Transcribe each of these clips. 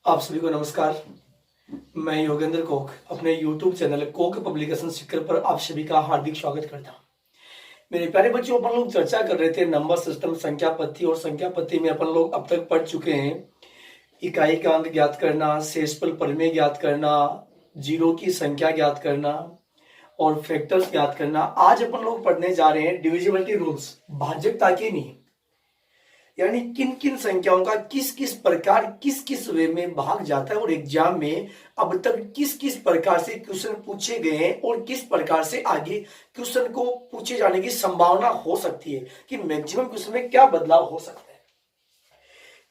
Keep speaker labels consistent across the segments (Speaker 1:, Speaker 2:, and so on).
Speaker 1: आप सभी को नमस्कार। मैं योगेंद्र कोक अपने YouTube channel Coke publication Sikar पर आप सभी का हार्दिक स्वागत करता हूं। मेरे प्यारे बच्चों, अपन लोग चर्चा कर रहे थे नंबर सिस्टम, संख्या पत्ती, और संख्या पत्ती में अपन लोग अब तक पढ़ चुके हैं इकाई का अंक ज्ञात करना, शेषफल परिमेय ज्ञात करना, जीरो की संख्या ज्ञात करना और फैक्टर्स ज्ञात करना। आज अपन लोग पढ़ने जा रहे हैं डिविजिबिलिटी रूल्स, भाज्यता के नियम, यानी किन किन संख्याओं का किस किस प्रकार किस किस वे में भाग जाता है और एग्जाम में अब तक किस किस प्रकार से क्वेश्चन पूछे गए हैं और किस प्रकार से आगे क्वेश्चन को पूछे जाने की संभावना हो सकती है कि मैक्सिमम क्वेश्चन में क्या बदलाव हो सकता है।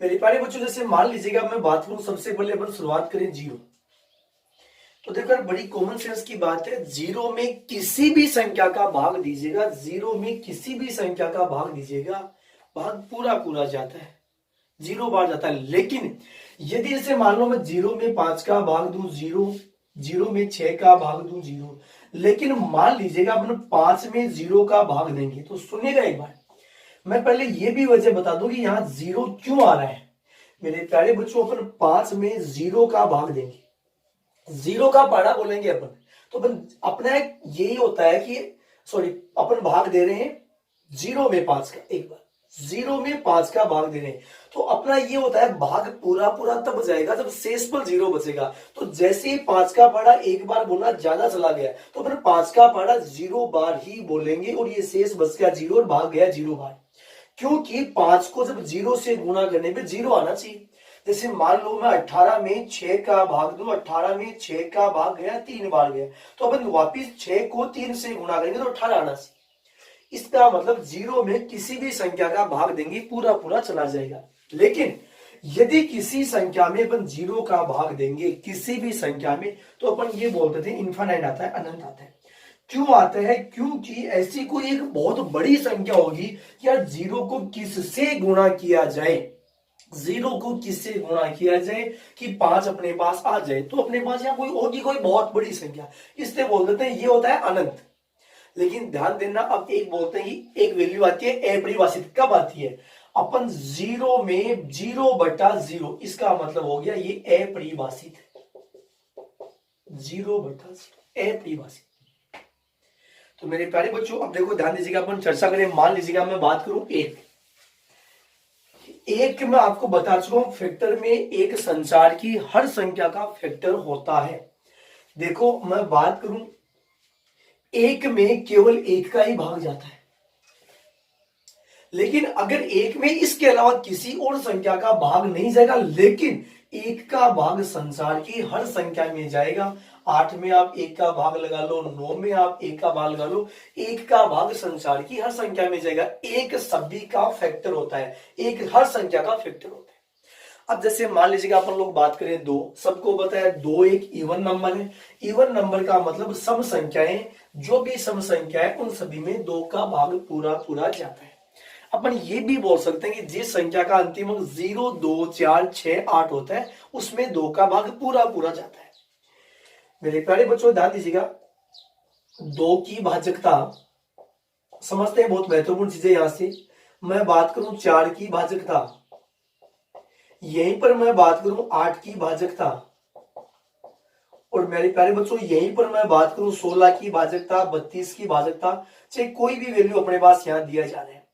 Speaker 1: मेरे प्यारे बच्चों, जैसे मान लीजिएगा मैं बात करूं, सबसे पहले अपन शुरुआत करें जीरो। तो देखो बड़ी कॉमन सेंस की बात है, जीरो में किसी भी संख्या का भाग दीजिएगा, जीरो में किसी भी संख्या का भाग दीजिएगा, भाग पूरा पूरा जाता है, जीरो बार जाता है। लेकिन यदि इसे मान लो मैं जीरो में 5 का भाग दूं जीरो, जीरो में 6 का भाग दूं जीरो, लेकिन मान लीजिएगा अपन 5 में जीरो का भाग देंगे, तो सुनिएगा एक बार, मैं पहले ये भी वजह बता दूं कि यहां जीरो क्यों आ रहा है। मेरे प्यारे बच्चों, अपन 5 में जीरो का भाग देंगे, जीरो का पाड़ा बोलेंगे अपन, तो अपन अपना यही होता है कि अपन भाग दे रहे हैं जीरो में 5 का, एक बार जीरो में 5 का भाग दे रहे हैं, तो अपना ये होता है भाग पूरा पूरा तब जाएगा जब शेषफल जीरो बचेगा। तो जैसे ही 5 का पाड़ा एक बार बोलना ज्यादा चला गया, तो अपन 5 का पाड़ा 0 बार ही बोलेंगे और ये शेष बच गया जीरो और भाग गया 0 बार, क्योंकि 5 को जब जीरो से गुणा करने पे जीरो आना चाहिए। जैसे मान लो मैं 18 में 6 का भाग दूं, 18 में 6 का भाग गया 3 बार गया, तो अपन वापिस 6 को 3 से गुणा करेंगे तो 18 आना चाहिए। इसका मतलब जीरो में किसी भी संख्या का भाग देंगे पूरा पूरा चला जाएगा। लेकिन यदि किसी संख्या में अपन जीरो का भाग देंगे किसी भी संख्या में, तो अपन ये बोलते थे इनफाइनाइट आता है, अनंत आता है। क्यों आता है? क्योंकि ऐसी कोई एक बहुत बड़ी संख्या होगी कि यार जीरो को किससे गुणा किया जाए, जीरो को किससे गुणा किया जाए कि 5 अपने पास आ जाए, तो अपने पास यहाँ कोई होगी कोई बहुत बड़ी संख्या, इसलिए बोल देते हैं ये होता है अनंत। लेकिन ध्यान देना, अब एक बोलते हैं कि एक वैल्यू आती है अपरिभाषित। कब आती है? अपन जीरो में 0/0, इसका मतलब हो गया ये अपरिभाषित, 0/0 अपरिभाषित। तो मेरे प्यारे बच्चों, अब देखो ध्यान दीजिएगा, अपन चर्चा करें। मान लीजिएगा मैं बात करूं एक मैं आपको बता चुका हूं, फैक्टर में एक संसार की हर संख्या का फैक्टर होता है। देखो मैं बात करूं, एक में केवल एक का ही भाग जाता है, लेकिन अगर एक में इसके अलावा किसी और संख्या का भाग नहीं जाएगा, लेकिन एक का भाग संसार की हर संख्या में जाएगा। 8 में आप एक का भाग लगा लो, 9 में आप एक का भाग लगा लो, एक का भाग संसार की हर संख्या में जाएगा। एक सभी का फैक्टर होता है, एक हर संख्या का फैक्टर होता है। अब जैसे मान लीजिएगा अपन लोग बात करें दो, सबको पता है दो एक इवन नंबर है। इवन नंबर का मतलब सम संख्याएं, जो भी सम संख्या है उन सभी में दो का भाग पूरा पूरा जाता है। अपन ये भी बोल सकते हैं कि जिस संख्या का अंतिम अंक 0, 2, 4, 6, 8 होता है, उसमें दो का भाग पूरा पूरा जाता है। मेरे प्यारे बच्चों ध्यान दीजिएगा, दो की भाजकता समझते हैं, बहुत महत्वपूर्ण चीज है। यहां से मैं बात करूं 4 की भाजकता, यहीं पर मैं बात करूं 8 की भाजकता, और मेरे प्यारे बच्चों यहीं पर मैं बात करूं 16 की भाजकता, 32 की भाजकता, चाहे कोई भी वैल्यू अपने पास यहां दिया जा रहा है।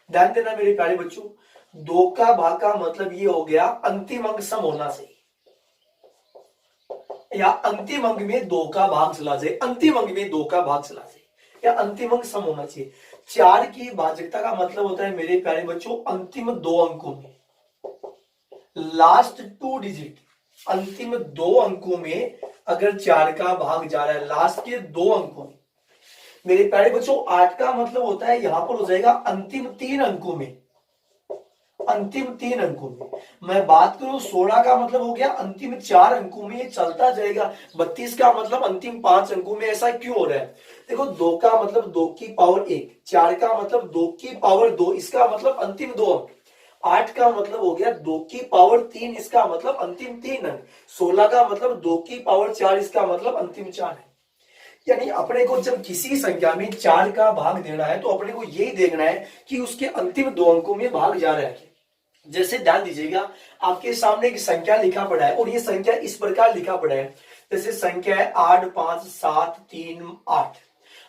Speaker 1: ध्यान देना मेरे प्यारे बच्चों, दो का भाग का मतलब ये हो गया अंतिम अंक सम होना चाहिए, या अंतिम अंक में दो का भाग चला जाए, अंतिम अंक में दो का भाग चला जाए, या अंतिम अंक सम होना चाहिए। 4 की भाजकता का मतलब होता है मेरे प्यारे बच्चों अंतिम दो अंकों में, लास्ट 2 डिजिट, अंतिम 2 अंकों में अगर 4 का भाग जा रहा है, लास्ट के 2 अंकों में। मेरे प्यारे बच्चों 8 का मतलब होता है यहां पर हो जाएगा अंतिम 3 अंकों में, अंतिम 3 अंकों में। मैं बात करूं 16 का मतलब हो गया अंतिम 4 अंकों में, ये चलता जाएगा। 32 का मतलब अंतिम 5 अंकों में। ऐसा क्यों हो रहा है? देखो 2 का मतलब 2 की पावर 1, 4 का मतलब 2 की पावर 2, इसका मतलब अंतिम 2 अंक। 8 का मतलब हो गया 2 की पावर 3, इसका मतलब अंतिम 3 अंक। 16 का मतलब 2 की पावर 4, इसका मतलब अंतिम 4 है। यानी अपने को जब किसी संख्या में 4 का भाग देना है, तो अपने को यही देखना है कि उसके अंतिम 2 अंकों में भाग जा रहा है। जैसे ध्यान दीजिएगा, आपके सामने एक संख्या लिखा पड़ा है और ये संख्या इस प्रकार लिखा पड़ा है, जैसे संख्या है 85738।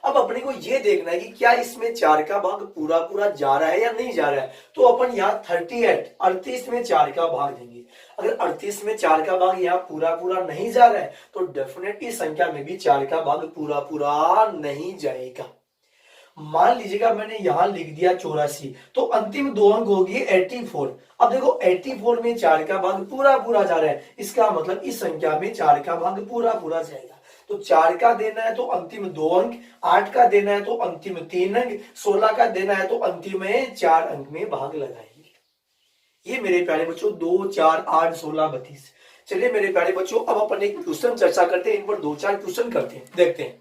Speaker 1: अब अपने को ये देखना है कि क्या इसमें 4 का भाग पूरा पूरा जा रहा है या नहीं जा रहा है। तो अपन यहाँ 38 में 4 का भाग देंगे। अगर 38 में 4 का भाग यहाँ पूरा पूरा नहीं जा रहा है तो डेफिनेटली संख्या में भी 4 का भाग पूरा पूरा नहीं जाएगा। मान लीजिएगा मैंने यहां लिख दिया 84, तो अंतिम दो अंक होगी 84। अब देखो 84 में 4 का भाग पूरा पूरा जा रहा है, इसका मतलब इस संख्या में 4 का भाग पूरा पूरा जाएगा। तो 4 का देना है तो अंतिम 2 अंक, 8 का देना है तो अंतिम 3 अंक, 16 का देना है तो अंतिम 4 अंक में भाग लगाएंगे। ये मेरे प्यारे बच्चों 2, 4, 8, 16, 32। चलिए मेरे प्यारे बच्चों अब अपन एक क्वेश्चन चर्चा करते हैं, इन पर 2-4 क्वेश्चन करते हैं, देखते हैं।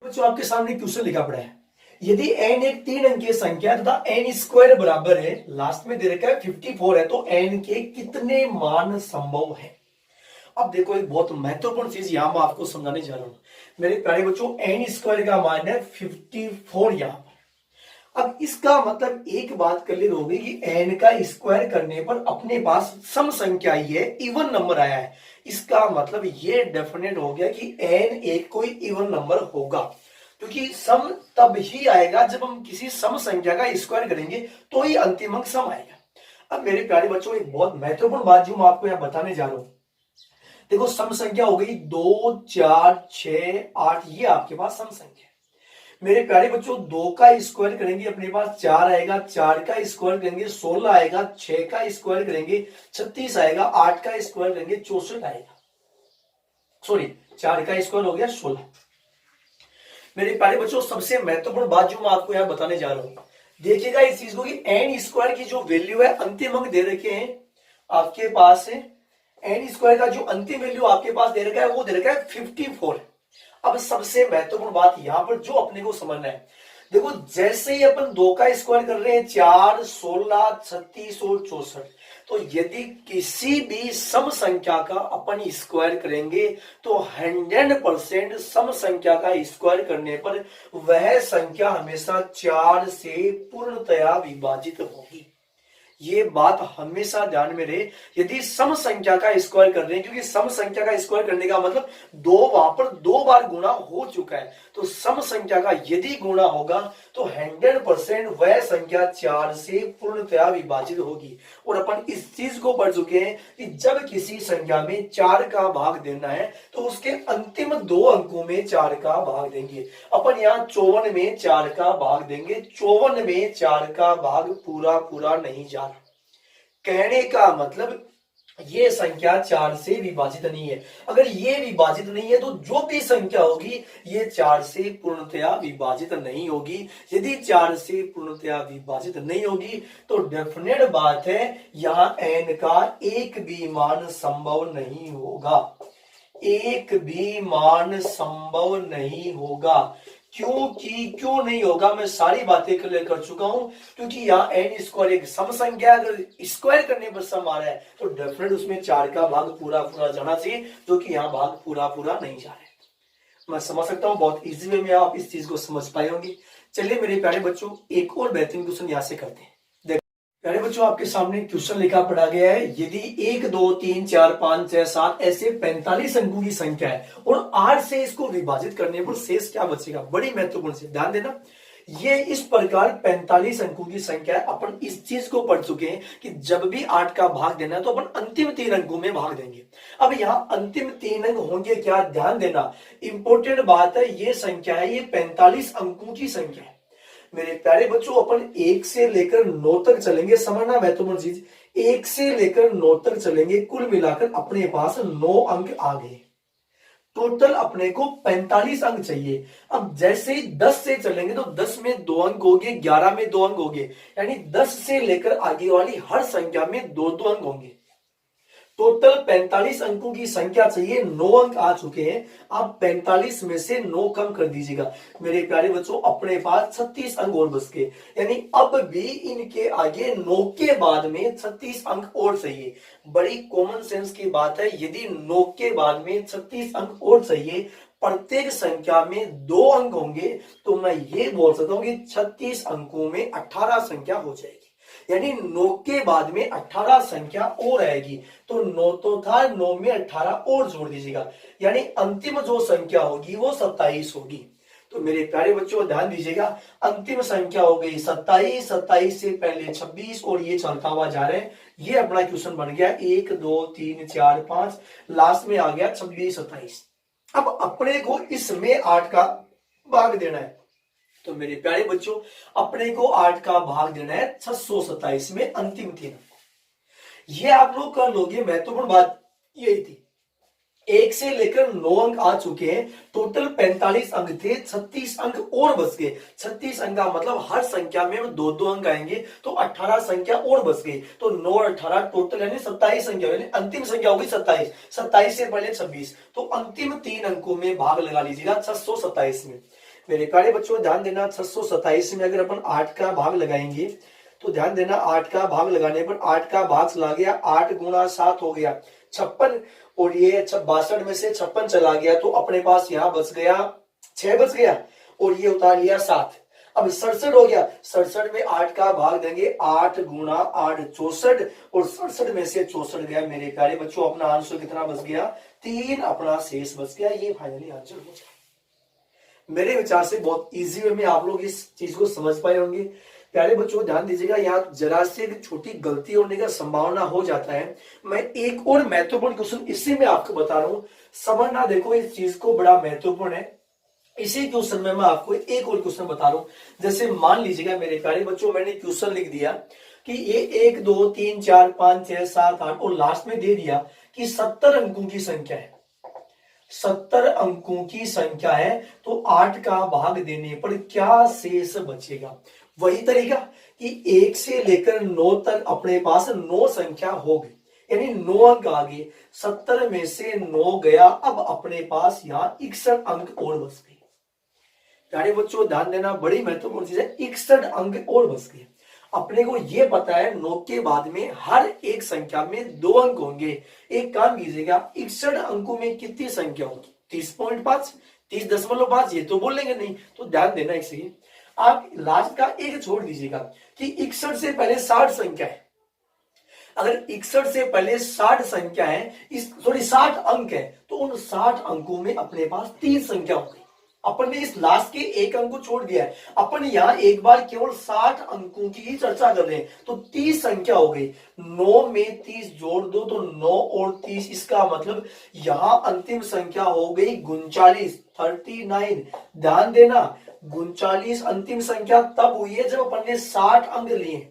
Speaker 1: बच्चों आपके सामने क्वेश्चन लिखा पड़ा है, यदि n एक 3 अंकीय संख्या तथा n स्क्वायर बराबर है, लास्ट में दे रखा है 54 है, तो n के कितने मान संभव है। अब देखो एक बहुत महत्वपूर्ण चीज यहां मैं आपको समझाने जा रहा हूं मेरे प्यारे बच्चों। n स्क्वायर का मान है 54 यहां पर। अब इसका मतलब एक बात क्लियर होगी कि n का स्क्वायर करने पर अपने पास सम संख्या ही है, इवन नंबर आया है। इसका मतलब ये डेफिनेट हो गया कि n एक कोई इवन नंबर होगा, क्योंकि सम तब ही आएगा जब हम किसी सम संख्या का स्क्वायर करेंगे तो ही अंतिम अंक सम आएगा। अब मेरे प्यारे बच्चों एक बहुत महत्वपूर्ण बात जो मैं आपको यहां बताने जा रहा हूं, देखो सम संख्या हो गई 2, 4, 6, 8, ये आपके पास सम संख्या है। मेरे प्यारे बच्चों 2 का स्क्वायर करेंगे अपने पास 4 आएगा, 4 का स्क्वायर करेंगे 16 आएगा, 6 का स्क्वायर करेंगे 36 आएगा, 8 का स्क्वायर करेंगे 64 आएगा। सॉरी 4 का स्क्वायर हो गया 16। मेरे प्यारे बच्चों सबसे महत्वपूर्ण बात जो मैं आपको यहां बताने जा रहा हूं, देखिएगा इस चीज को कि n स्क्वायर की जो वैल्यू है, अंतिम अंक दे रखे हैं आपके पास है, n स्क्वायर का जो अंतिम वैल्यू आपके पास दे रखा है वो दे रखा है 54। अब सबसे महत्वपूर्ण बात यहां पर जो अपने को समझना है, देखो जैसे ही अपन 2 का स्क्वायर कर रहे हैं 4, 16, 36 और 64, तो यदि किसी भी सम संख्या का अपन स्क्वायर करेंगे तो 100% सम संख्या का स्क्वायर करने पर वह संख्या हमेशा 4 से पूर्णतया विभाजित होगी। ये बात हमेशा ध्यान में रहे, यदि सम संख्या का स्क्वायर कर रहे हैं, क्योंकि सम संख्या का स्क्वायर करने का मतलब वहां पर 2 बार गुणा हो चुका है, तो सम संख्या का यदि गुणा होगा तो 100% वह संख्या 4 से पूर्णतया विभाजित होगी। और अपन इस चीज को पढ़ चुके हैं कि जब किसी संख्या में 4 का भाग देना है तो उसके अंतिम 2 अंकों में 4 का भाग देंगे। अपन यहाँ 54 में 4 का भाग देंगे, 54 में 4 का भाग पूरा पूरा नहीं जा रहा। कहने का मतलब ये संख्या 4 से विभाजित नहीं है। अगर ये विभाजित नहीं है तो जो भी संख्या होगी ये 4 से पूर्णतया विभाजित नहीं होगी। यदि 4 से पूर्णतया विभाजित नहीं होगी तो डेफिनेट बात है यहां n का एक भी मान संभव नहीं होगा, एक भी मान संभव नहीं होगा। क्यों नहीं होगा, मैं सारी बातें क्लियर कर चुका हूं। क्योंकि यहाँ n स्क्वायर एक सम संख्या, अगर स्क्वायर करने पर सम आ रहा है तो डेफिनेट उसमें 4 का भाग पूरा पूरा जाना चाहिए, जो कि यहाँ भाग पूरा पूरा नहीं जा रहा है। मैं समझ सकता हूँ बहुत इजी वे में आप इस चीज को समझ पाए होंगे। चलिए मेरे प्यारे बच्चों एक और बेहतरीन क्वेश्चन यहाँ से करते हैं। प्यारे बच्चों आपके सामने क्वेश्चन लिखा पड़ा गया है, यदि 1, 2, 3, 4, 5, 6, 7 ऐसे 45 अंकों की संख्या है और 8 से इसको विभाजित करने पर शेष क्या बचेगा। बड़ी महत्वपूर्ण से ध्यान देना, ये इस प्रकार 45 अंकों की संख्या है। अपन इस चीज को पढ़ चुके हैं कि जब भी 8 का भाग देना है तो अपन अंतिम 3 अंकों में भाग देंगे। अब यहाँ अंतिम 3 अंक होंगे क्या, ध्यान देना, इंपॉर्टेंट बात है। ये संख्या है, ये 45 अंकों की संख्या है। मेरे प्यारे बच्चों अपन 1 से लेकर 9 तक चलेंगे, समझना महत्वपूर्ण चीज, 1 से लेकर 9 तक चलेंगे, कुल मिलाकर अपने पास 9 अंक आ गए। टोटल अपने को 45 अंक चाहिए। अब जैसे ही 10 से चलेंगे तो 10 में 2 अंक हो गए, 11 में 2 अंक हो गए, यानी 10 से लेकर आगे वाली हर संख्या में 2-2 अंक होंगे। टोटल 45 अंकों की संख्या चाहिए, 9 अंक आ चुके हैं। आप 45 में से 9 कम कर दीजिएगा मेरे प्यारे बच्चों, अपने पास 36 अंक और बच गए। यानी अब भी इनके आगे 9 के बाद में 36 अंक और चाहिए। बड़ी कॉमन सेंस की बात है, यदि 9 के बाद में 36 अंक और चाहिए, प्रत्येक संख्या में 2 अंक होंगे, तो मैं ये बोल सकता हूं कि 36 अंकों में 18 संख्या हो जाएगी। यानी 9 के बाद में 18 संख्या और आएगी, तो 9 तो था, 9 में 18 और जोड़ दीजिएगा, यानी अंतिम जो संख्या होगी वो 27 होगी। तो मेरे प्यारे बच्चों ध्यान दीजिएगा, अंतिम संख्या हो गई 27, 27 से पहले 26 और ये चलता हुआ जा रहा है। ये अपना क्वेश्चन बन गया 1 2 3 4 5, लास्ट में आ गया 26 27। अब अपने को इसमें 8 का भाग देना है। तो मेरे प्यारे बच्चों अपने को 8 का भाग देना है 627 में अंतिम 3। ये आप लोग कर लोगे। महत्वपूर्ण बात यही थी, 1 से लेकर 9 अंक आ चुके हैं, टोटल 45 अंक थे, 36 अंक और बच गए। 36 अंक का मतलब हर संख्या में 2-2 अंक आएंगे, तो 18 संख्या और बच गई। तो 9 18 टोटल यानी 27 संख्या, यानी अंतिम संख्या होगी 27। 27 से पहले 26, तो अंतिम 3 अंकों में भाग लगा लीजिएगा 627 में। मेरे प्यारे बच्चों ध्यान देना, 627 में अगर अपन 8 का भाग लगाएंगे तो ध्यान देना, 8 का भाग लगाने पर 8 का भाग चला गया, 8 गुणा 7 हो गया 56, और ये 62 में से 56 चला गया, तो अपने पास यहां बच गया 6 बच गया, और ये उतार लिया 7। अब 67 हो गया, 67 में 8 का भाग देंगे, 8 गुणा 8 64, और 67 में से 64 गया। मेरे प्यारे बच्चों अपना आंसर कितना बच गया? 3 अपना शेष बच गया। ये फाइनली आंसर हो गया। मेरे विचार से बहुत इजी वे में आप लोग इस चीज को समझ पाए होंगे। प्यारे बच्चों ध्यान दीजिएगा, यहाँ जरा से एक छोटी गलती होने का संभावना हो जाता है। मैं एक और महत्वपूर्ण क्वेश्चन इसी में आपको बता रहा हूं, समझना। देखो इस चीज को बड़ा महत्वपूर्ण है। इसी क्वेश्चन में मैं आपको एक और क्वेश्चन बता रहा हूं। जैसे मान लीजिएगा मेरे प्यारे बच्चों, मैंने क्वेश्चन लिख दिया कि ये 1 2 3 4 5 6 7 8 और लास्ट में दे दिया कि 70 अंकों की संख्या है। 70 अंकों की संख्या है, तो 8 का भाग देने पर क्या शेष बचेगा? वही तरीका कि 1 से लेकर 9 तक अपने पास 9 संख्या हो गई, यानी 9 अंक आ गए। 70 में से 9 गया, अब अपने पास यहां 61 अंक और बच गए। प्यारे बच्चों ध्यान देना, बड़ी महत्वपूर्ण चीज है, 61 अंक और बच गए। अपने को यह पता है 9 के बाद में हर एक संख्या में 2 अंक होंगे। एक काम कीजिएगा, 61 अंकों में कितनी संख्या होगी? 30.5, 30.5, ये तो बोलेंगे नहीं, तो ध्यान देना एक सेकंड। आप लास्ट का एक छोड़ दीजिएगा कि 61 से पहले 60 संख्या है। अगर 61 से पहले 60 संख्या है, 60 अंक है, तो उन 60 अंकों में अपने पास 3 संख्या होगी। अपन ने इस लास्ट के एक अंक को छोड़ दिया है। अपन यहाँ एक बार केवल 60 अंकों की ही चर्चा कर रहे हैं, तो 30 संख्या हो गई। 9 में 30 जोड़ दो तो 9 और 30, इसका मतलब यहाँ अंतिम संख्या हो गई 39, 39। ध्यान देना, 39 अंतिम संख्या तब हुई है जब अपन ने 60 अंक लिए,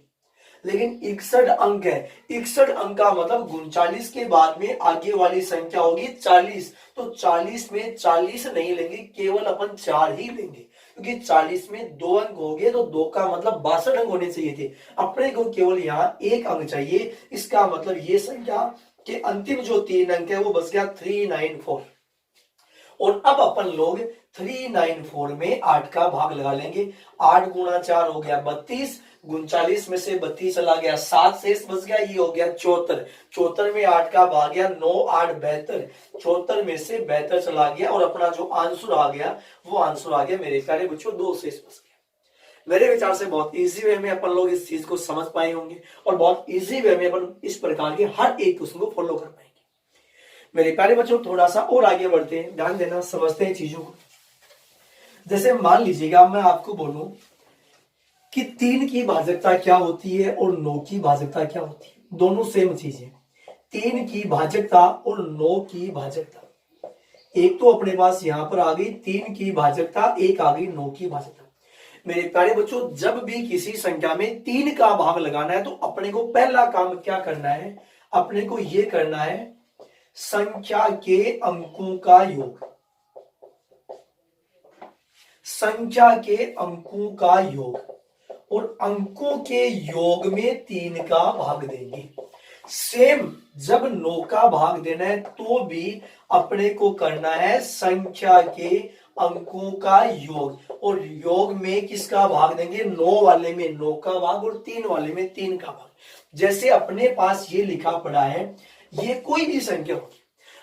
Speaker 1: लेकिन 61 अंक है। 61 अंक का मतलब 39 के बाद में आगे वाली संख्या होगी 40, तो 40 में 40 नहीं लेंगे, केवल अपन 4 ही लेंगे, क्योंकि 40 में 2 अंक हो गए, तो 2 का मतलब 62 अंक होने चाहिए थे। अपने को केवल यहाँ 1 अंक चाहिए, इसका मतलब ये संख्या के अंतिम जो 3 अंक है वो बच गया 394। और अब अपन लोग 394 में 8 का भाग लगा लेंगे। 8 गुणा 4 हो गया 32, 39 में से 32 चला गया, 7 शेष बच गया, ये हो गया 74। 74 में 8 का भाग गया, 9 8 72, 74 में से 72 चला गया, और अपना जो आंसर आ गया वो आंसर आ गया मेरे प्यारे बच्चों 2 शेष बच गया। मेरे विचार से बहुत इजी वे में अपन लोग इस चीज को समझ पाए होंगे, और बहुत इजी वे में अपन इस प्रकार के हर एक क्वेश्चन को फॉलो कर पाएंगे। मेरे प्यारे बच्चों थोड़ा सा और आगे बढ़ते हैं, ध्यान देना, समझते हैं चीजों को। जैसे मान लीजिएगा मैं आपको बोलूं कि 3 की भाजकता क्या होती है और 9 की भाजकता क्या होती है, दोनों सेम चीज है। 3 की भाजकता और 9 की भाजकता, एक तो अपने पास यहां पर आ गई 3 की भाजकता, एक आ गई 9 की भाजकता। मेरे प्यारे बच्चों जब भी किसी संख्या में 3 का भाग लगाना है, तो अपने को पहला काम क्या करना है? अपने को यह करना है संख्या के अंकों का योग, संख्या के अंकों का योग, और अंकों के योग में 3 का भाग देंगे। सेम जब 9 का भाग देना है तो भी अपने को करना है संख्या के अंकों का योग, और योग में किसका भाग देंगे? 9 वाले में 9 का भाग और 3 वाले में 3 का भाग। जैसे अपने पास ये लिखा पड़ा है, ये कोई भी संख्या होगी,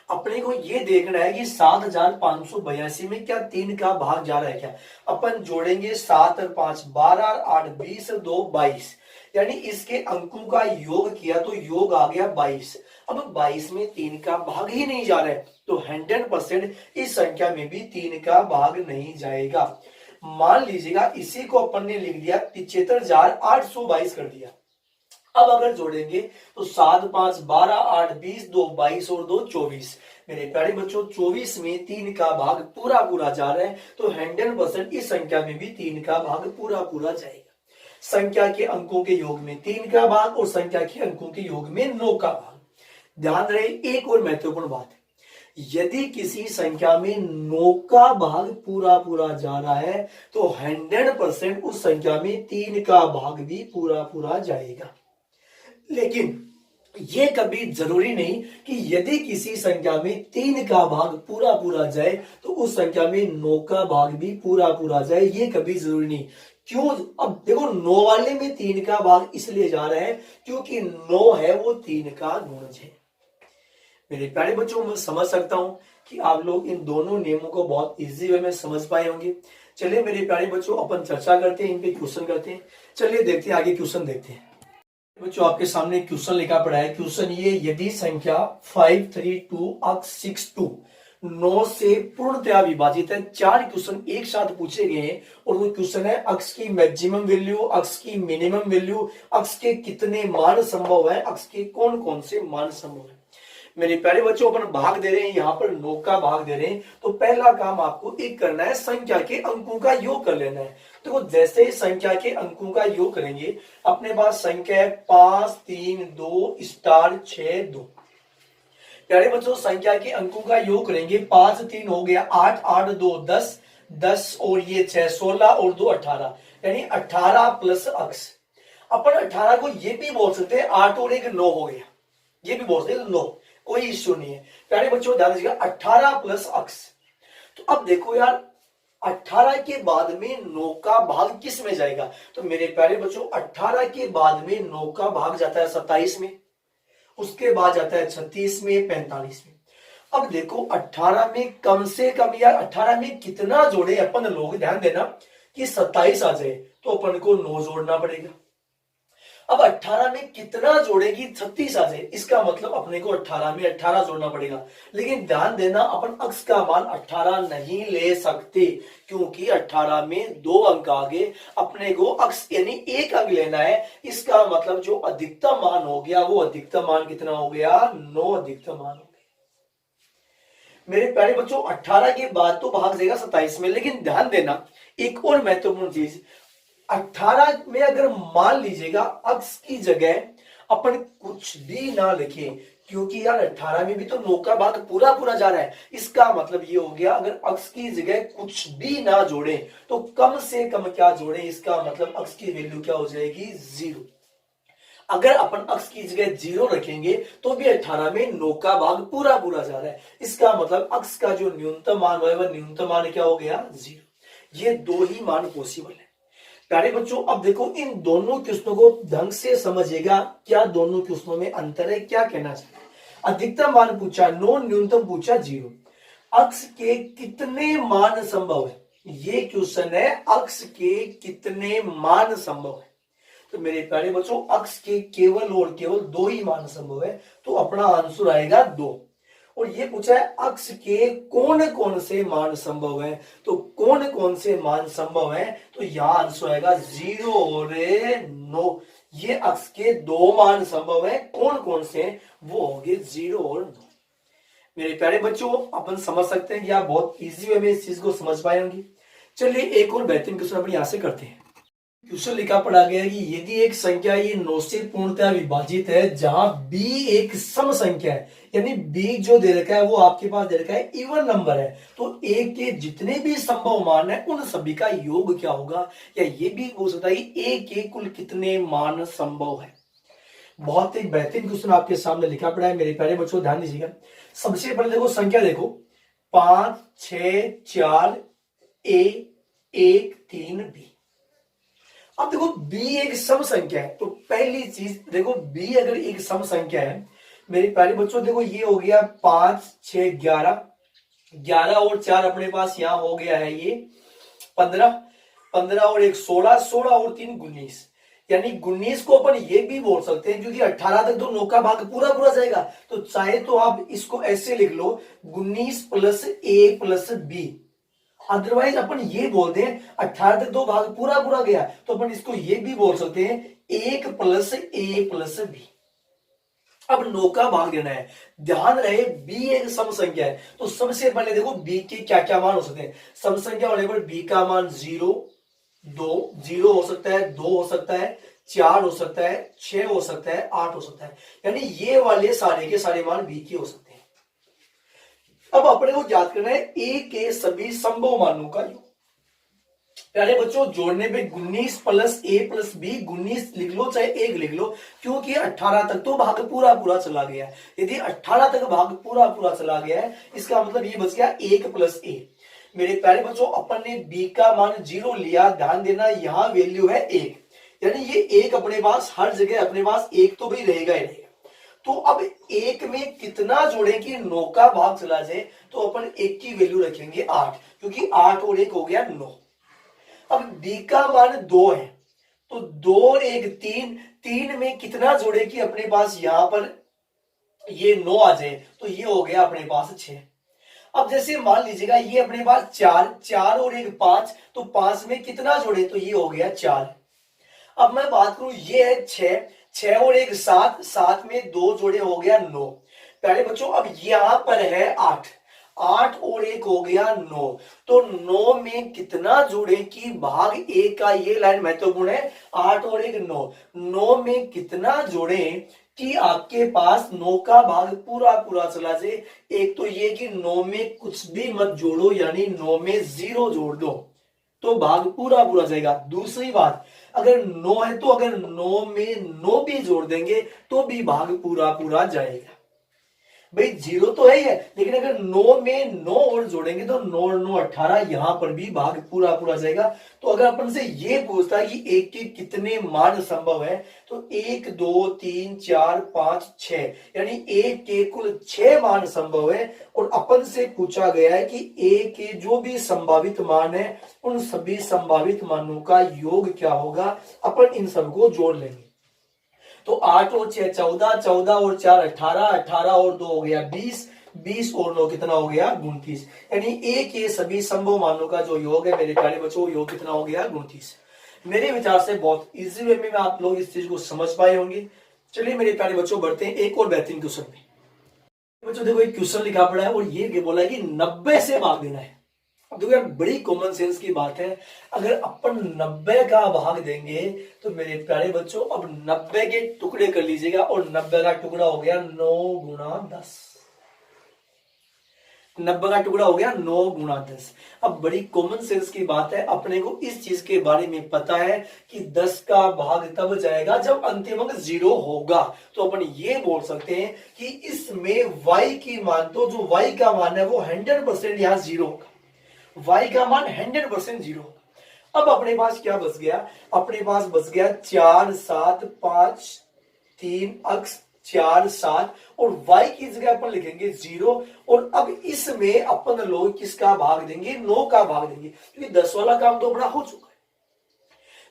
Speaker 1: अपने को ये देखना है कि 7582 में क्या 3 का भाग जा रहा है क्या? अपन जोड़ेंगे 7 और 5 12, 8 20, 2 22, यानी इसके अंकों का योग किया तो योग आ गया 22। अब 22 में 3 का भाग ही नहीं जा रहा है तो 100% इस संख्या में भी 3 का भाग नहीं जाएगा। मान लीजिएगा इसी को अपन ने लिख दिया 75,822 कर दिया। अब अगर जोड़ेंगे तो 7 5 12 8 20 2 22 और 2 24। मेरे प्यारे बच्चों 24 में 3 का भाग पूरा पूरा जा रहा है तो 100% इस संख्या में भी 3 का भाग पूरा पूरा जाएगा। संख्या के अंकों के योग में 3 का भाग और संख्या के अंकों के योग में 9 का भाग। ध्यान रहे एक और महत्वपूर्ण बात है, यदि किसी संख्या में 9 का भाग पूरा पूरा जा रहा है तो 100% उस संख्या में 3 का भाग भी पूरा पूरा जाएगा। लेकिन ये कभी जरूरी नहीं कि यदि किसी संख्या में 3 का भाग पूरा पूरा जाए तो उस संख्या में 9 का भाग भी पूरा पूरा जाए, ये कभी जरूरी नहीं। क्यों? अब देखो 9 वाले में 3 का भाग इसलिए जा रहा है क्योंकि 9 है वो 3 का गुणज है। मेरे प्यारे बच्चों मैं समझ सकता हूं कि आप लोग इन दोनों नियमों को बहुत इजी वे में समझ पाए होंगे। चलिए मेरे प्यारे बच्चों अपन चर्चा करते हैं, इन पे क्वेश्चन करते हैं। चलिए देखते हैं आगे क्वेश्चन देखते हैं। बच्चों आपके सामने क्वेश्चन लिखा पड़ा है। क्वेश्चन ये, यदि संख्या 532 अक्स 62 9 से पूर्णतया विभाजित है। 4 क्वेश्चन एक साथ पूछे गए हैं और वो क्वेश्चन है अक्स की मैक्सिमम वैल्यू, अक्स की मिनिमम वैल्यू, अक्स के कितने मान संभव है, अक्स के कौन कौन से मान संभव है। मेरे प्यारे बच्चों अपन भाग दे रहे हैं, यहाँ पर 9 का भाग दे रहे हैं तो पहला काम आपको एक करना है, संख्या के अंकों का योग कर लेना है। देखो जैसे संख्या के अंकों का योग करेंगे अपने पास संख्या है 5 3 2 स्टार 6 2। प्यारे बच्चों संख्या के अंकों का योग करेंगे 5 3 हो गया 8 8 2 10 10 और ये 6 16 और 2 18 यानी 18 प्लस अक्स। अपन 18 को ये भी बोल सकते हैं 8 और 1 9 हो गया, ये भी बोल सकते हैं 9, कोई इश्यू नहीं है। प्यारे बच्चों ध्यान दीजिएगा 18 प्लस अक्स। तो अब देखो यार 18 के बाद में 9 का भाग किस में जाएगा, तो मेरे प्यारे बच्चों 18 के बाद में 9 का भाग जाता है 27 में, उसके बाद जाता है 36 में, 45 में। अब देखो 18 में कम से कम या 18 में कितना जोड़े अपन लोग, ध्यान देना कि 27 आ जाए तो अपन को 9 जोड़ना पड़ेगा। अब 18 में कितना जोड़ेगी 36 आ जाए, इसका मतलब अपने को 18 में 18 जोड़ना पड़ेगा। लेकिन ध्यान देना अपन अक्स का मान 18 नहीं ले सकते क्योंकि 18 में 2 अंक आगे अपने को अक्स यानी 1 अंक लेना है। इसका मतलब जो अधिकतम मान हो गया वो अधिकतम मान कितना हो गया, 9 अधिकतम मान हो गया। मेरे प्यारे बच्चों 18 के बाद तो भाग जाएगा 27 में, लेकिन ध्यान देना एक और महत्वपूर्ण चीज, 18 में अगर मान लीजिएगा अक्स की जगह अपन कुछ भी ना लिखे क्योंकि यार 18 में भी तो 9 का भाग पूरा पूरा जा रहा है। इसका मतलब ये हो गया अगर अक्स की जगह कुछ भी ना जोड़े तो कम से कम क्या जोड़े, इसका मतलब अक्स की वैल्यू क्या हो जाएगी 0। अगर अपन अक्स की जगह 0 रखेंगे तो भी 18 में 9 का भाग पूरा पूरा जा रहा है। इसका मतलब अक्स का जो न्यूनतम मान है वह न्यूनतम मान क्या हो गया 0। ये 2 ही मान पॉसिबल है। प्यारे बच्चों अब देखो इन दोनों क्वेश्चनों को ढंग से समझिएगा, क्या दोनों क्वेश्चनों में अंतर है, क्या कहना चाहिए। अधिकतम मान पूछा 9, न्यूनतम पूछा 0। अक्स के कितने मान संभव है, ये क्वेश्चन है अक्स के कितने मान संभव है। तो मेरे प्यारे बच्चों अक्स के केवल और केवल 2 ही मान संभव है तो अपना आंसर आएगा 2। और ये पूछा है अक्स के कौन कौन से मान संभव है, तो कौन कौन से मान संभव है तो यहां आंसर आएगा 0 और 9। ये अक्स के 2 मान संभव है, कौन कौन से हैं वो होंगे 0 और 9। मेरे प्यारे बच्चों अपन समझ सकते हैं कि आप बहुत इजी वे में इस चीज को समझ पाए होंगे। चलिए एक और बेहतरीन क्वेश्चन अपन यहां से करते हैं। क्वेश्चन लिखा पड़ा गया है कि यदि एक संख्या ये 9 से पूर्णतया विभाजित है जहां b एक सम संख्या है, यानी b जो दे रखा है वो आपके पास दे रखा है इवन नंबर है, तो a के जितने भी संभव मान है उन सभी का योग क्या होगा, या ये भी हो सकता है a के कुल कितने मान संभव है। बहुत ही बेहतरीन क्वेश्चन आपके सामने लिखा पड़ा है। मेरे प्यारे बच्चों ध्यान दीजिएगा। सबसे पहले देखो संख्या देखो 5 6 4 a 1 3 b। अब देखो b एक सम संख्या है तो पहली चीज देखो b अगर एक सम संख्या है मेरे प्यारे बच्चों, देखो ये हो गया 5 6 11 11 और 4 अपने पास यहां हो गया है ये 15 15 और 1 16 16 और 3 19। यानी 19 को अपन ये भी बोल सकते हैं क्योंकि 18 तक तो 9 का भाग पूरा पूरा जाएगा, तो चाहे तो आप इसको ऐसे लिख लो 19 प्लस ए प्लस बी। अदरवाइज अपन ये बोलते हैं 18 तक दो भाग पूरा पूरा गया, तो अपन इसको ये भी बोल सकते हैं 1 प्लस ए प्लस बी। अब 9 का भाग देना है, ध्यान रहे b एक सम संख्या है, तो सबसे पहले देखो b के क्या क्या मान हो सकते हैं। सम संख्या वाले पर b का मान 0, 2, 0 हो सकता है, 2 हो सकता है, 4 हो सकता है, 6 हो सकता है, 8 हो सकता है, यानी ये वाले सारे के सारे मान b के हो सकते हैं। अब अपने को याद करना है a के सभी संभव मानों का योग। प्यारे बच्चों, जोड़ने पे 19 प्लस ए प्लस बी, 19 लिख लो चाहे 1 लिख लो, क्योंकि 18 तक तो भाग पूरा पूरा चला गया है। यदि 18 तक भाग पूरा पूरा चला गया है, इसका मतलब ये बच गया 1 प्लस ए। मेरे प्यारे बच्चों, अपन ने b का मान 0 लिया, ध्यान देना यहाँ वैल्यू है 1, यानी ये 1 अपने पास हर जगह अपने पास 1 तो भी रहेगा ही रहेगा। तो अब 1 में कितना जोड़े कि 9 का भाग चला जाए, तो अपन 1 की वैल्यू रखेंगे 8, क्योंकि 8 और 1 हो गया 9। अब b का मान 2 है, तो 2 और 1 3, 3 में कितना जोड़े कि अपने पास यहां पर ये 9 आ जाए, तो ये हो गया अपने पास 6। अब जैसे मान लीजिएगा ये अपने पास 4, 4 और 1 5, तो 5 में कितना जोड़े, तो ये हो गया 4। अब मैं बात करूं ये है 6, 6 और 1 7, 7 में 2 जोड़े हो गया 9। पहले बच्चों अब यहां पर है 8, 8 और 1 हो गया 9, तो 9 में कितना जोड़े कि भाग ए का, ये लाइन महत्वपूर्ण है, 8 और 1 9, 9 में कितना जोड़े कि आपके पास 9 का भाग पूरा पूरा चला जाए। एक तो ये कि 9 में कुछ भी मत जोड़ो, यानी 9 में 0 जोड़ दो तो भाग पूरा पूरा जाएगा। दूसरी बात, अगर 9 है तो अगर 9 में 9 भी जोड़ देंगे तो भी भाग पूरा पूरा जाएगा। भाई 0 तो है ही है, लेकिन अगर 9 में 9 और जोड़ेंगे तो 9 और 9 18, यहां पर भी भाग पूरा पूरा जाएगा। तो अगर अपन से ये पूछता है कि एक के कितने मान संभव है, तो 1 2 3 4 5 6, यानी एक के कुल 6 मान संभव है। और अपन से पूछा गया है कि एक के जो भी संभावित मान है, उन सभी संभावित मानों का योग क्या होगा। अपन इन सबको जोड़ लेंगे, तो 8 और 6 14, 14 और 4 18, 18 और 2 हो गया 20, 20 और 9 कितना हो गया 29, यानी एक ये सभी संभव मानों का जो योग है मेरे प्यारे बच्चों, योग कितना हो गया 29। मेरे विचार से बहुत इजी वे में आप लोग इस चीज को समझ पाए होंगे। चलिए मेरे प्यारे बच्चों, बढ़ते हैं एक और बेहतरीन क्वेश्चन में। बच्चों देखो, एक क्वेश्चन लिखा पड़ा है और ये बोला है कि 90 से भाग देना है। अब देखो यार, बड़ी कॉमन सेंस की बात है, अगर अपन 90 का भाग देंगे तो मेरे प्यारे बच्चों अब 90 के टुकड़े कर लीजिएगा, और 90 का टुकड़ा हो गया 9 गुणा 10। 90 का टुकड़ा हो गया 9 गुणा 10। अब बड़ी कॉमन सेंस की बात है, अपने को इस चीज के बारे में पता है कि 10 का भाग तब जाएगा जब अंतिम अंक 0 होगा। तो अपन ये बोल सकते हैं कि इसमें y की मान, तो जो y का मान है वो 100% यहां 0 होगा, y का मान 100% 0। अब अपने पास क्या बच गया, अपने पास बच गया 4 7 5 3 अक्स 4 7, और y की जगह अपन लिखेंगे 0। और अब इसमें अपन लोग किसका भाग देंगे, 9 का भाग देंगे, क्योंकि 10 वाला काम तो बड़ा हो चुका है।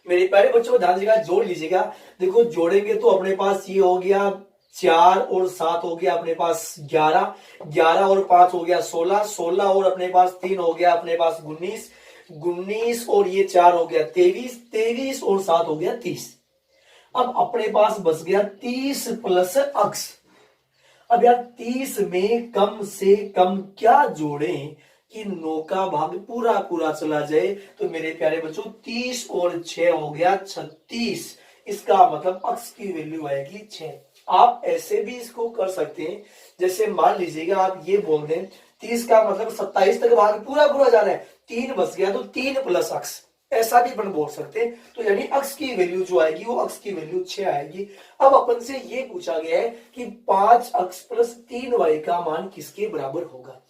Speaker 1: मेरे प्यारे बच्चों ध्यान दीजिएगा, जोड़ लीजिएगा। देखो जोड़ेंगे तो अपने पास ये हो गया 4 और 7 हो गया अपने पास 11, 11 और 5 हो गया 16, 16 और अपने पास 3 हो गया अपने पास 19, 19 और ये 4 हो गया 23, 23 और 7 हो गया 30। अब अपने पास बच गया 30 प्लस अक्स। अब यार 30 में कम से कम क्या जोड़ें कि 9 का भाग पूरा पूरा चला जाए, तो मेरे प्यारे बच्चों 30 और 6 हो गया 36। इसका मतलब अक्स की वैल्यू आएगी 6। आप ऐसे भी इसको कर सकते हैं, जैसे मान लीजिएगा आप ये बोल दें 30 का मतलब 27 तक भाग पूरा पूरा जाना है, 3 बच गया तो 3 प्लस अक्स, ऐसा भी अपन बोल सकते हैं। तो यानी अक्स की वैल्यू जो आएगी वो अक्स की वैल्यू 6 आएगी। अब अपन से ये पूछा गया है कि 5 अक्स प्लस 3 वाई का मान किसके बराबर होगा।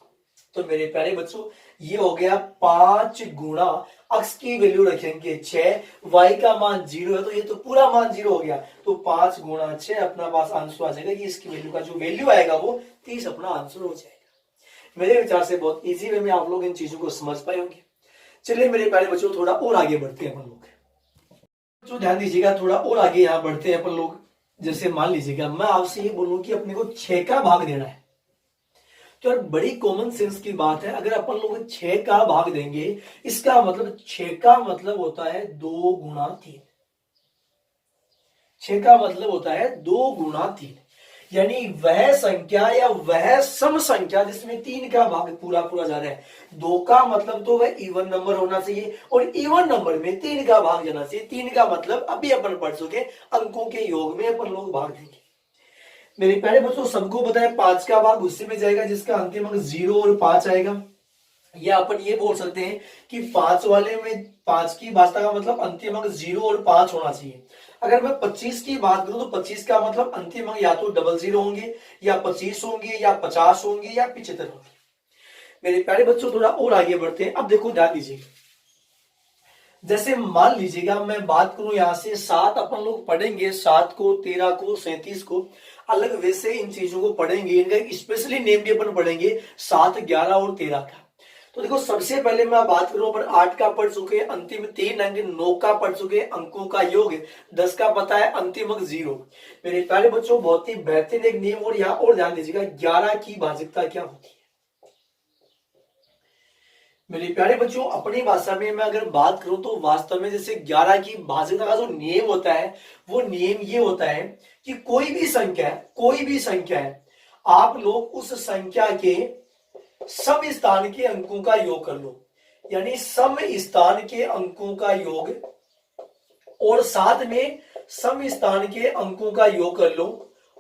Speaker 1: तो मेरे प्यारे बच्चों ये हो गया 5 गुणा अक्स की वैल्यू रखेंगे 6, वाई का मान 0 है तो ये तो पूरा मान 0 हो गया, तो 5 गुणा 6 अपना पास आंसर आ जाएगा कि इसकी वैल्यू का जो वैल्यू आएगा वो 30 अपना आंसर हो जाएगा। मेरे विचार से बहुत इजी वे में आप लोग इन चीजों को समझ पाए होंगे। चलिए मेरे प्यारे बच्चों थोड़ा और आगे बढ़ते हैं अपन लोग। जो ध्यान दीजिएगा, थोड़ा और आगे यहाँ बढ़ते हैं अपन लोग। जैसे मान लीजिएगा मैं आपसे ये बोलूं कि अपने को 6 का भाग देना है, तो यार बड़ी कॉमन सेंस की बात है, अगर अपन लोग 6 का भाग देंगे, इसका मतलब 6 का मतलब होता है 2 गुना 3। 6 का मतलब होता है 2 गुना 3, यानी वह संख्या या वह सम संख्या जिसमें 3 का भाग पूरा पूरा जा रहा है। 2 का मतलब तो वह इवन नंबर होना चाहिए, और इवन नंबर में 3 का भाग जाना चाहिए। 3 का मतलब अभी अपन पढ़ चुके, अंकों के योग में अपन लोग भाग देंगे। मेरे प्यारे बच्चों, सबको पता है 5 का भाग उसी में जाएगा जिसका अंतिम अंक 0 और 5 आएगा। या अपन ये बोल सकते हैं कि 5 वाले में 5 की भाजता का मतलब अंतिम अंक 0 और 5 होना चाहिए। अगर मैं 25 की बात करूं तो 25 का मतलब अंतिम अंक या तो 00 होंगे, या 25 होंगे, या 50 होंगे, या 75 होंगे। मेरे प्यारे बच्चों, थोड़ा और आगे बढ़ते हैं। अब देखो ध्यान दीजिए, जैसे मान लीजिएगा मैं बात करूं यहां से 7 अपन लोग पढ़ेंगे, 7 को, 13 को, 37 को, अलग वैसे इन चीजों को पढ़ेंगे। इनका स्पेशली नेम भी अपन पढ़ेंगे, 7, 11 और 13 का। तो देखो सबसे पहले मैं बात करूं, पर 8 का पढ़ चुके, अंतिम 3 अंक, 9 का पढ़ चुके, अंकों का योग, 10 का पता है, अंतिम अंक 0। मेरे प्यारे बच्चों, बहुत ही बेहतरीन एक नियम। और यहाँ और ध्यान दीजिएगा, 11 की भाजकता क्या होती है। मेरे प्यारे बच्चों, अपनी भाषा में मैं अगर बात करूं तो वास्तव में जैसे 11 की भाजकता का जो नियम होता है, वो नियम ये होता है कि कोई भी संख्या है, आप लोग उस संख्या के सम स्थान के अंकों का योग कर लो। यानी सम स्थान के अंकों का योग, और साथ में सम स्थान के अंकों का योग कर लो,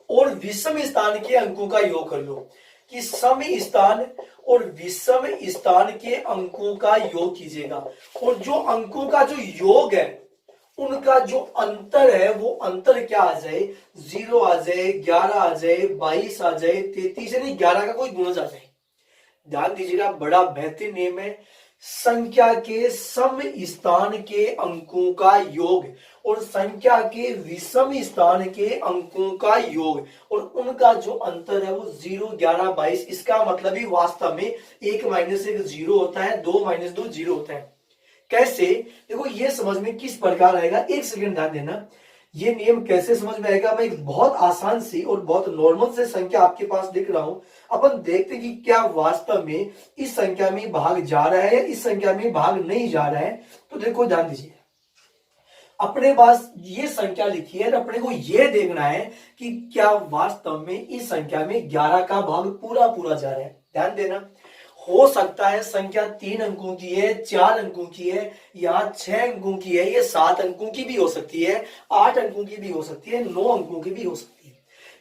Speaker 1: और विषम स्थान के अंकों का योग कर लो। कि सम स्थान और विषम स्थान के अंकों का योग कीजिएगा, और जो अंकों का जो योग है उनका जो अंतर है, वो अंतर क्या आ जाए, 0 आ जाए, 11 आ जाए, 22 आ जाए, 33, यानी 11 का कोई गुणज आ जाए। ध्यान दीजिएगा, बड़ा बेहतरीन नियम है। संख्या के सम स्थान के अंकों का योग और संख्या के विषम स्थान के अंकों का योग, और उनका जो अंतर है वो 0, 11, 22। इसका मतलब ही वास्तव में 1 - 1 0 होता है, 2 - 2 0 होता है। कैसे, देखो ये समझ में किस प्रकार आएगा, एक सेकंड ध्यान देना। ये नियम कैसे समझ में आएगा, मैं एक बहुत आसान सी और बहुत नॉर्मल से संख्या आपके पास लिख रहा हूं। अपन देखते हैं कि क्या वास्तव में इस संख्या में भाग जा रहा है या इस संख्या में भाग नहीं जा रहा है। तो देखो ध्यान दीजिए, अपने पास ये संख्या लिखी है, अपने को ये देखना है कि क्या वास्तव में इस संख्या में 11 का भाग पूरा पूरा जा रहा है। ध्यान देना, हो सकता है संख्या 3 अंकों की है, 4 अंकों की है, यहाँ 6 अंकों की है, ये 7 अंकों की भी हो सकती है, 8 अंकों की भी हो सकती है, 9 अंकों की भी हो सकती है।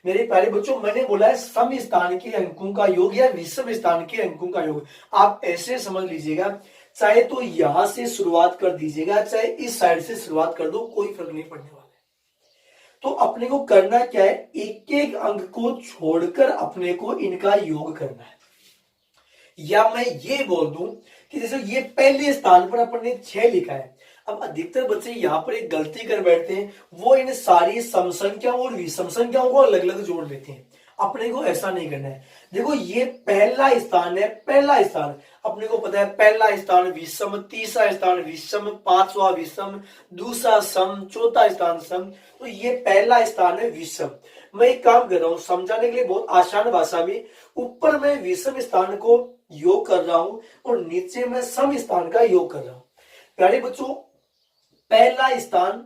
Speaker 1: मेरे प्यारे बच्चों, मैंने बोला है सम स्थान के अंकों का योग या विषम स्थान के अंकों का योग। आप ऐसे समझ लीजिएगा, चाहे तो यहां से शुरुआत कर दीजिएगा, चाहे इस साइड से शुरुआत कर दो, कोई फर्क नहीं पड़ने वाला है। तो अपने को करना क्या है, एक एक अंक को छोड़कर अपने को इनका योग करना है। या मैं ये बोल दूं कि जैसे ये पहले स्थान पर अपन ने 6 लिखा है, अब अधिकतर बच्चे यहां पर एक गलती कर बैठते हैं, वो इन सारी सम संख्याओं और विषम संख्याओं को अलग अलग जोड़ लेते हैं। अपने को ऐसा नहीं करना है। देखो ये पहला स्थान है, पहला स्थान अपने को पता है, पहला स्थान विषम, तीसरा स्थान विषम, पांचवा विषम, दूसरा सम, चौथा स्थान सम। तो ये पहला स्थान है विषम। मैं एक काम कर रहा हूं समझाने के लिए बहुत आसान भाषा में, ऊपर मैं विषम स्थान को योग कर रहा हूं और नीचे मैं सम स्थान का योग कर रहा हूं। प्यारे बच्चों, पहला स्थान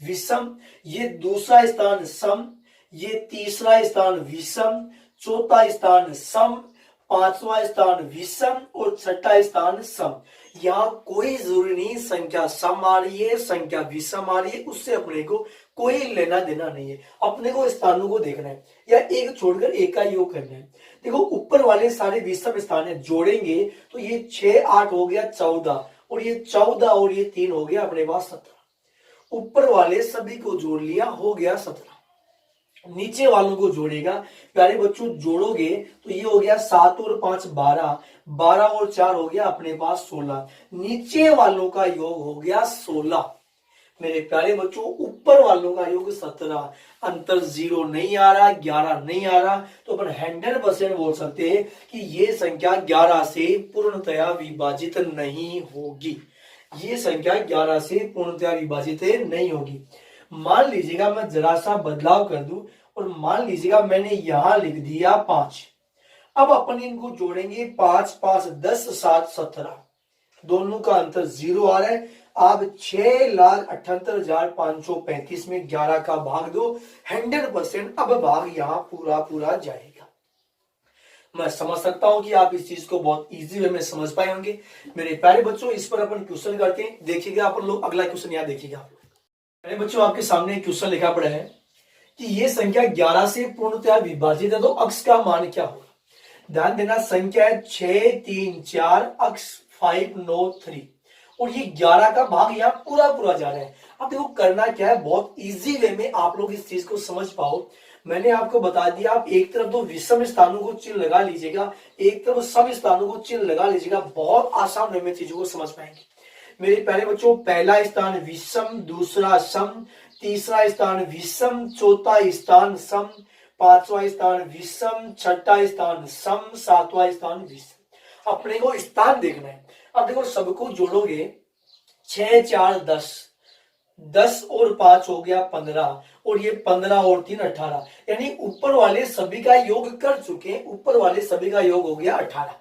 Speaker 1: विषम, ये दूसरा स्थान सम, ये तीसरा स्थान विषम, चौथा स्थान सम, पांचवा स्थान विषम और छठा स्थान सम। यहाँ कोई जरूरी नहीं संख्या सम आ रही है, संख्या विषम आ रही है, उससे अपने को कोई लेना देना नहीं है। अपने को स्थानों को देखना है या एक छोड़कर एक का योग करना है। देखो ऊपर वाले सारे विषम स्थान है, जोड़ेंगे तो ये 6, 8 हो गया 14, और ये 14 और ये 3 हो गया अपने पास 17। ऊपर वाले सभी को जोड़ लिया, हो गया 17। नीचे वालों को जोड़ेगा, प्यारे बच्चों जोड़ोगे तो ये हो गया 7 और 5 12, 12 और 4 हो गया अपने पास 16। नीचे वालों का योग हो गया 16। मेरे प्यारे बच्चों ऊपर वालों का योग 17। अंतर 0 नहीं आ रहा, 11 नहीं आ रहा, तो अपन 100% बोल सकते हैं कि ये संख्या 11 से पूर्णतया विभाजित नहीं होगी। ये संख्या 11 से पूर्णतया विभाजित नहीं होगी। मान लीजिएगा मैं जरा सा बदलाव कर दूं और मान लीजिएगा मैंने यहां लिख दिया 5। अब अपन इनको जोड़ेंगे, 5 5 10 7 17, दोनों का अंतर 0 आ रहा है। आप 6,78,535 में 11 का भाग दो, 100%। अब भाग यहां पूरा पूरा जाएगा। मैं समझ सकता हूं कि आप इस चीज को बहुत इजी वे में समझ पाए होंगे। मेरे प्यारे बच्चों, इस पर अपन क्वेश्चन करते हैं। देखिएगा अपन लोग, अगला क्वेश्चन यहां देखिएगा। प्यारे बच्चों, आपके सामने एक क्वेश्चन लिखा पड़ा है कि ये संख्या 11 से पूर्णतया विभाजित है, तो अक्स का मान क्या होगा। ध्यान देना, संख्या है 6 3 4, अक्स 5 9 3, और ये 11 का भाग यहाँ पूरा पूरा जा रहा है। अब देखो करना क्या है, बहुत इजी वे में आप लोग इस चीज को समझ पाओ। मैंने आपको बता दिया, आप एक तरफ तो विषम स्थानों को चिन्ह लगा लीजिएगा, एक तरफ सम स्थानों को चिन्ह लगा लीजिएगा, बहुत आसान वे में चीजों को समझ पाएंगे। मेरे प्यारे बच्चों, पहला स्थान विषम, दूसरा सम, तीसरा स्थान विषम, चौथा स्थान सम, पांचवा स्थान विषम, छठा स्थान सम, सातवां स्थान विषम। अपने को स्थान देखना है। अब देखो सबको जोड़ोगे, 6 4 10, 10 और 5 हो गया 15, और ये 15 और 3 18, यानी ऊपर वाले सभी का योग कर चुके हैं। ऊपर वाले सभी का योग हो गया 18।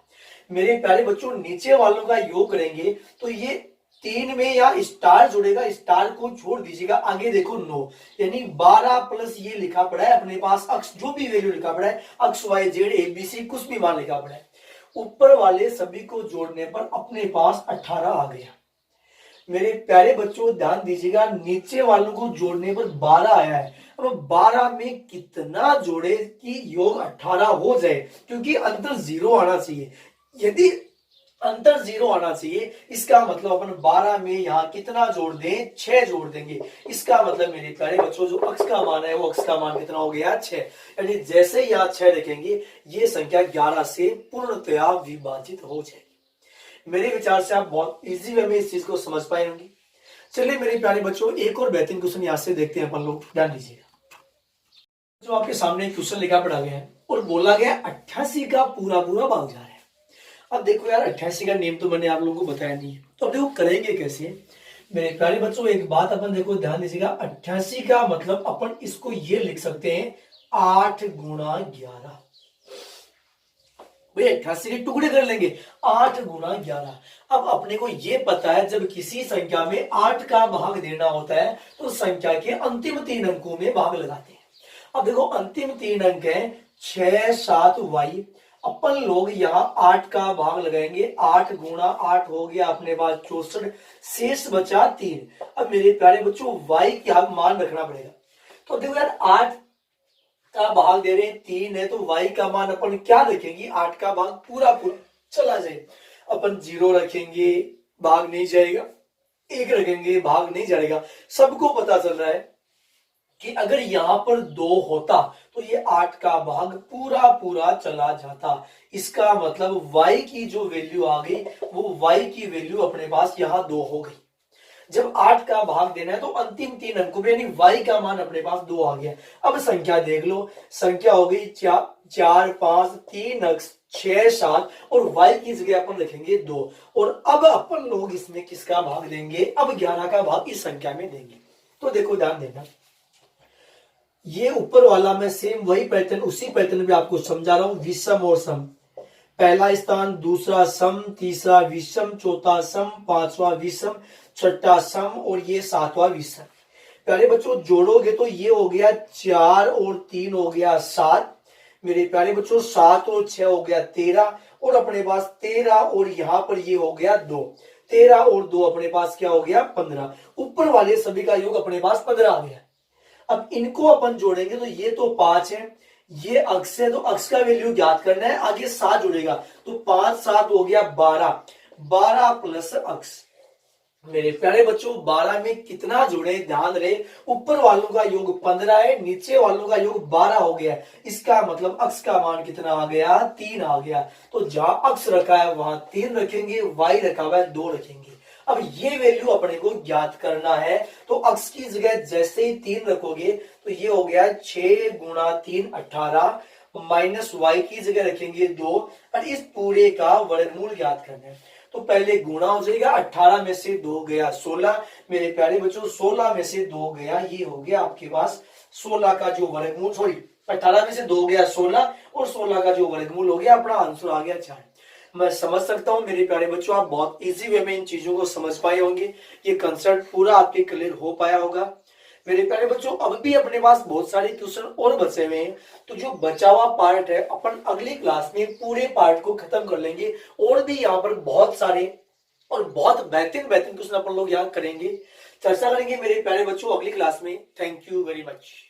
Speaker 1: मेरे प्यारे बच्चों, नीचे वालों का योग करेंगे तो ये 3 में या स्टार जुड़ेगा, स्टार को छोड़ दीजिएगा, आगे देखो 9, यानी 12 प्लस ये लिखा पड़ा है अपने पास अक्स, जो भी वैल्यू लिखा पड़ा है, अक्स वाई जेड एबीसी कुछ भी मान लिखा पड़ा है। ऊपर वाले सभी को जोड़ने पर अपने पास 18 आ गया। मेरे प्यारे बच्चों ध्यान दीजिएगा, नीचे वालों को जोड़ने पर 12 आया है। अब 12 में कितना जोड़े कि योग 18 हो जाए, क्योंकि अंतर 0 आना चाहिए। यदि अंतर 0 आना चाहिए, इसका मतलब अपन 12 में यहाँ कितना जोड़ दें, 6 जोड़ देंगे। इसका मतलब मेरे प्यारे बच्चों, जो अक्स का मान है वो अक्स का मान कितना हो गया, 6। यानी जैसे यहाँ 6 रखेंगे, ये संख्या 11 से पूर्णतया विभाजित हो जाएगी। मेरे विचार से आप बहुत इजी वे में इस चीज को समझ पाए होंगे। चलिए मेरे प्यारे बच्चों, एक और बेहतरीन क्वेश्चन यहां से देखते हैं अपन लोग। ध्यान दीजिएगा, जो आपके सामने क्वेश्चन लिखा पड़ा गया है और बोला गया 88 का पूरा पूरा भाग जा रहा है। अब देखो यार, 88 का नेम तो मैंने आप लोगों को बताया नहीं है, तो अब देखो करेंगे कैसे। मेरे प्यारे बच्चों, एक बात अपन देखो ध्यान दीजिएगा, 88 का मतलब अपन इसको ये लिख सकते हैं 8 गुणा 11। 88 के टुकड़े कर लेंगे, 8 गुणा 11। अब अपने को ये पता है, जब किसी संख्या में 8 का भाग देना होता है तो संख्या के अंतिम 3 अंकों में भाग लगाते हैं। अब देखो अंतिम 3 अंक है 6 7 वाई। अपन लोग यहाँ 8 का भाग लगाएंगे, 8 गुणा 8 हो गया अपने पास 64, शेष बचा 3। अब मेरे प्यारे बच्चों, वाई का मान रखना पड़ेगा। तो देखो यार, 8 का भाग दे रहे हैं 3 है, तो y का मान अपन क्या रखेंगे, 8 का भाग पूरा पूरा चला जाए। अपन 0 रखेंगे, भाग नहीं जाएगा, 1 रखेंगे, भाग नहीं जाएगा। सबको पता चल रहा है कि अगर यहां पर 2 होता तो ये 8 का भाग पूरा पूरा चला जाता। इसका मतलब y की जो वैल्यू आ गई, वो y की वैल्यू अपने पास यहां 2 हो गई। जब 8 का भाग देना है तो अंतिम 3 अंकों में, यानी y का मान अपने पास 2 आ गया। अब संख्या देख लो, संख्या हो गई 4 5 3 अक्स 6 7, और y की जगह अपन रखेंगे 2। और अब अपन लोग इसमें किसका भाग देंगे, अब 11 का भाग इस संख्या में देंगे। तो देखो ध्यान देना, ये ऊपर वाला मैं सेम वही पैटर्न, उसी पैटर्न में आपको समझा रहा हूं। विषम और सम, पहला स्थान, दूसरा सम, तीसरा विषम, चौथा सम, पांचवा विषम, छठा सम, और ये सातवां विषम। प्यारे बच्चों, जोड़ोगे तो ये हो गया 4 और 3 हो गया 7। मेरे प्यारे बच्चों, 7 और 6 हो गया 13, और अपने पास 13, और यहां पर ये हो गया 2। 13 और 2 अपने पास क्या हो गया, 15। ऊपर वाले सभी का योग अपने पास 15 आ गया। अब इनको अपन जोड़ेंगे तो ये तो 5 है, ये अक्स है, तो अक्स का वैल्यू ज्ञात करना है, आगे 7 जुड़ेगा, तो 5 7 हो गया 12, 12 प्लस अक्स। मेरे प्यारे बच्चों, 12 में कितना जुड़े, ध्यान रहे, ऊपर वालों का योग 15 है, नीचे वालों का योग 12 हो गया। इसका मतलब अक्स का मान कितना आ गया, 3 आ गया। तो जहां अक्स रखा है वहां 3 रखेंगे, वाई रखा हुआ है 2 रखेंगे। अब ये वैल्यू अपने को ज्ञात करना है, तो अक्स की जगह जैसे ही 3 रखोगे तो ये हो गया 6 गुणा 3 18, माइनस वाई की जगह रखेंगे 2, और इस पूरे का वर्गमूल ज्ञात करना है। तो पहले गुणा हो जाएगा, 18 में से 2 गया 16। मेरे प्यारे बच्चों 16 में से 2 गया, ये हो गया आपके पास 16 का जो वर्गमूल, सॉरी 18 में से 2 गया 16 और 16 का जो वर्गमूल हो गया, अपना आंसर आ गया 4। मैं समझ सकता हूं मेरे प्यारे बच्चों, आप बहुत इजी वे में इन चीजों को समझ पाए होंगे, ये कंसेप्ट पूरा आपके क्लियर हो पाया होगा। मेरे प्यारे बच्चों अब भी अपने पास बहुत सारे क्वेश्चन और बचे हुए हैं, तो जो बचा हुआ पार्ट है अपन अगली क्लास में पूरे पार्ट को खत्म कर लेंगे, और भी यहाँ पर बहुत सारे और बहुत बेहतरीन बेहतरीन क्वेश्चन अपन लोग यहाँ करेंगे, चर्चा करेंगे मेरे प्यारे बच्चों अगली क्लास में। Thank you very much.